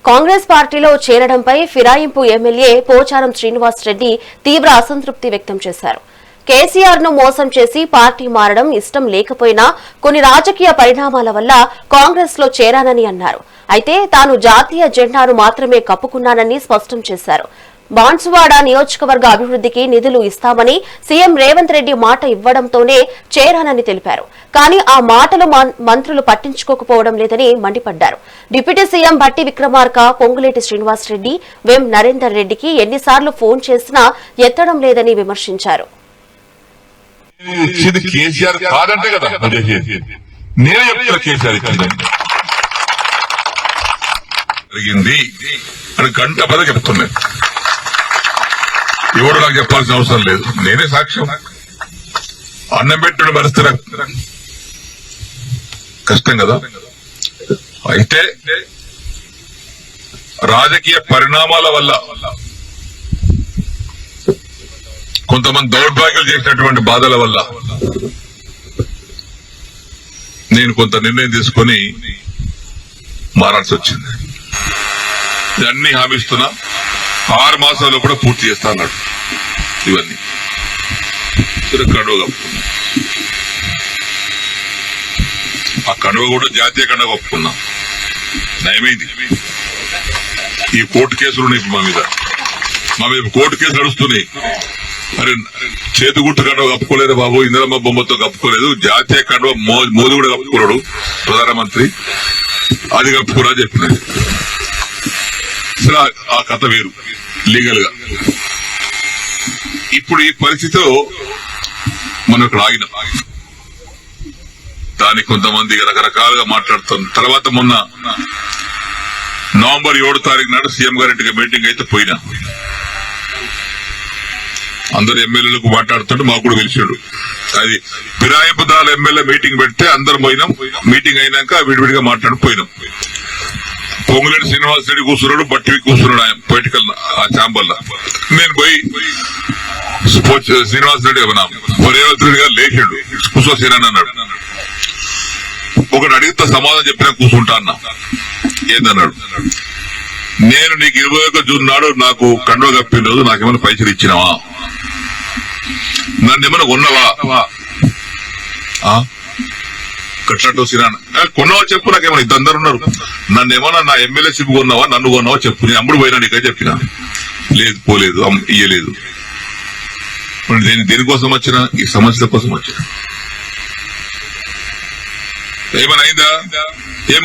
కాంగ్రెస్ పార్టీలో చేరడంపై ఫిరాయింపు ఎమ్మెల్యే పోచారం శ్రీనివాస్ రెడ్డి తీవ్ర అసంతృప్తి వ్యక్తం చేశారు. కేసీఆర్ ను మోసం చేసి పార్టీ మారడం ఇష్టం లేకపోయినా కొన్ని రాజకీయ పరిణామాల వల్ల కాంగ్రెస్ లో చేరానని అన్నారు. అయితే తాను జాతీయ జెండాను మాత్రమే కప్పుకున్నానని స్పష్టం చేశారు. బాన్సువాడ నియోజకవర్గ అభివృద్ధికి నిధులు ఇస్తామని సీఎం రేవంత్ రెడ్డి మాట ఇవ్వడంతోనే చేరానని తెలిపారు. కానీ ఆ మాటలు మంత్రులు పట్టించుకోకపోవడం లేదని మండిపడ్డారు. డిప్యూటీ సీఎం భట్టి విక్రమార్క, పొంగులేటి శ్రీనివాస్ రెడ్డి, వేం నరేందర్ రెడ్డికి ఎన్నిసార్లు ఫోన్ చేసినా ఎత్తడం లేదని విమర్శించారు. కేసీఆర్ కాదంటే కదా నేనే చెప్తున్నా కేసీఆర్ జరిగింది అని గంట పద చెప్తున్నాను. ఎవరు నాకు చెప్పాల్సిన అవసరం లేదు, నేనే సాక్ష్యం. అన్నం పెట్టడం పరిస్థితి కష్టం కదా. అయితే రాజకీయ పరిణామాల వల్ల కొంతమంది దౌర్భాగ్యాలు చేసినటువంటి బాధల వల్ల నేను కొంత నిర్ణయం తీసుకుని మారాల్సి వచ్చింది. అన్ని హామీస్తున్నా 6 మాసాల్లో కూడా పూర్తి చేస్తా అన్నాడు. ఇవన్నీ కడువ కప్పుకున్నా, ఆ కడువ కూడా జాతీయ కండ కప్పుకున్నా. నయమైంది. ఈ కోర్టు కేసులు ఉన్నాయి మా మీద కోర్టు కేసు నడుస్తున్నాయి. మరి చేతిగుట్టు కండువ కప్పుకోలేదు బాబు, ఇందిరమ్మ బొమ్మతో కప్పుకోలేదు, జాతీయ కండువ మోదీ కూడా కప్పుకున్నాడు ప్రధానమంత్రి, అది కప్పుకోరా చెప్పినది. ఆ కథ వేరు లీగల్ గా. ఇప్పుడు ఈ పరిస్థితిలో మనం ఇక్కడ ఆగిన దానికి కొంతమంది రకరకాలుగా మాట్లాడుతాం. తర్వాత మొన్న నవంబర్ 7 తారీఖు నాడు సీఎం గారింటికి మీటింగ్ అయితే పోయినా. అందరు ఎమ్మెల్యేలకు మాట్లాడుతుంటే మాకు కూడా పిలిచాడు. అది ఫిరాయింపుదారుల ఎమ్మెల్యే మీటింగ్ పెడితే అందరం పోయినాం. మీటింగ్ అయినాక విడివిడిగా మాట్లాడిపోయినాం. పొంగులేటి శ్రీనివాస్ రెడ్డి కూర్చున్నాడు, బట్టి కూర్చున్నాడు ఆయన పొలిటికల్ ఆ ఛాంబర్ లో. నేను పోయి శ్రీనివాస్ రెడ్డి రేవంత్ రెడ్డి గారు లేచాడు, కూర్చోసేనని అన్నాడు. ఒకటి అడిగితే సమాధానం చెప్పినా కూర్చుంటా అన్నా. ఏందన్నాడు, నేను నీకు 21 జూన్ నాడు నాకు కండువ కప్పిన రోజు నాకేమైనా పైసలు ఇచ్చినావా, నన్ను ఏమైనా కొన్నావా, కట్టినట్టు సిరాన్ కొన్నావా చెప్పు, నాకేమైనా ఇద్దరు ఉన్నారు, నన్ను ఏమన్నా నా ఎమ్మెల్యేషిప్ కొన్నావా, నన్ను కొన్నావా చెప్పు, నేను అమ్ముడు పోయినా నీకే చెప్పిన. లేదు, పోలేదు, ఇయ్యలేదు. దేనికోసం వచ్చినా ఈ సమస్యల కోసం వచ్చిన. ఏమైనా అయిందా? ఏం